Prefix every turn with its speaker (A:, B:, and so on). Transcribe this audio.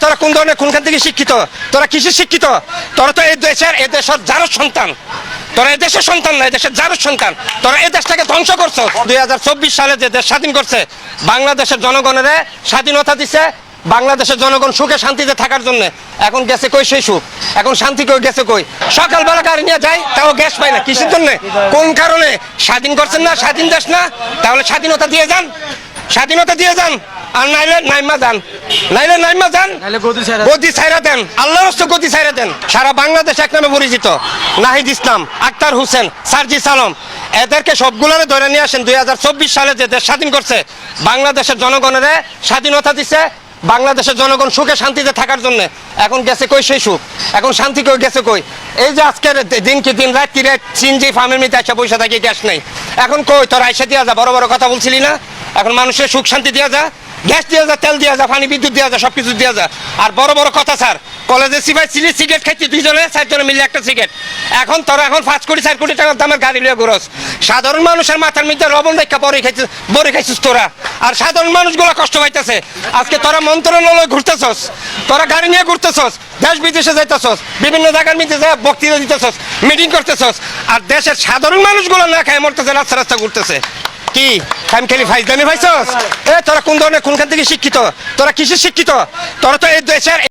A: তোরা কোন ধরনের কোনখান থেকে শিক্ষিত? তোরা কিসের শিক্ষিত? তোরা তো এই দেশের যারও সন্তান। তোরা এই দেশের সন্তান না, এই দেশের যারও সন্তান। তোরা এই দেশটাকে ধ্বংস করছো। 2024 সালে যে দেশ স্বাধীন করছে, বাংলাদেশের জনগণের স্বাধীনতা দিছে, বাংলাদেশের জনগণ সুখে শান্তিতে থাকার জন্য। এখন গেছে কই সেই সুখ? এখন শান্তি কই গেছে কই? সকালবেলা গাড়ি নিয়ে যায়, তাও গ্যাস পায় না। কিসের জন্য? কোন কারণে? স্বাধীন করছেন না, স্বাধীন দেশ না? তাহলে স্বাধীনতা দিয়ে যান, স্বাধীনতা দিয়ে যান। আর নাইলে নাইমা যান, নাইলে নাইমা যান, গদি ছাইরা দেন, আল্লাহর রাস্তায় গদি ছাইরা দেন। সারা বাংলাদেশ এক নামে পরিচিত নাহিদ ইসলাম, আক্তার হোসেন, সার্জিস আলম, এদেরকে সবগুলোরে ধরে নিয়ে আসেন। 2024 সালে যে দেশ স্বাধীন করছে, বাংলাদেশের জনগণের স্বাধীনতা দিছে, বাংলাদেশের জনগণ সুখে শান্তিতে থাকার জন্য। এখন গেছে কই সেই সুখ? এখন শান্তি কই গেছে কই? এই যে আজকের দিন কি দিন, রাত কি রাত, সিনজি ফার্মের মধ্যে আইসা পয়সা থাকে, গ্যাস নেই। এখন কই তোর আইসা দিয়া যা, বড় বড় কথা বলছিলি না? এখন মানুষের সুখ শান্তি দিয়া যা, গ্যাস দিয়া যা, তেল দিয়া যা, পানি বিদ্যুৎ দিয়া যা, সবকিছু দিয়া যা। আর বড় বড় কথা স্যার, কলেজে সিপাই ছিলি, সিগারেট খাইছি 2 জনে 4 জনে মিলে একটা সিগারেট। এখন তোরা এখন 5 কোটি 4 কোটি টাকার দামের গাড়ি লিয়ে ঘুরস। সাধারণ মানুষের মাথার মধ্যে লবণ রেখা বড়ি খাইছিস তোরা। আর সাধারণ মানুষগুলো কষ্ট পাইতেছে। আজকে তোরা মন্ত্রণালয় ঘুরতেছস, তোরা গাড়ি নিয়ে ঘুরতেছস, দেশ বিদেশে যাইতেছস, বিভিন্ন জায়গার মধ্যে যায় বক্তৃতা দিতেছস, মিটিং করতেছস। আর দেশের সাধারণ মানুষগুলো না খায় মরতেছে, রাস্তা রাস্তা ঘুরতেছে। কি খাম খেলি ফাইজদানি পাইছস? তোরা কোন ধরনের কোনখান থেকে শিক্ষিত? তোরা কিসের শিক্ষিত? তোরা তো এই দেশের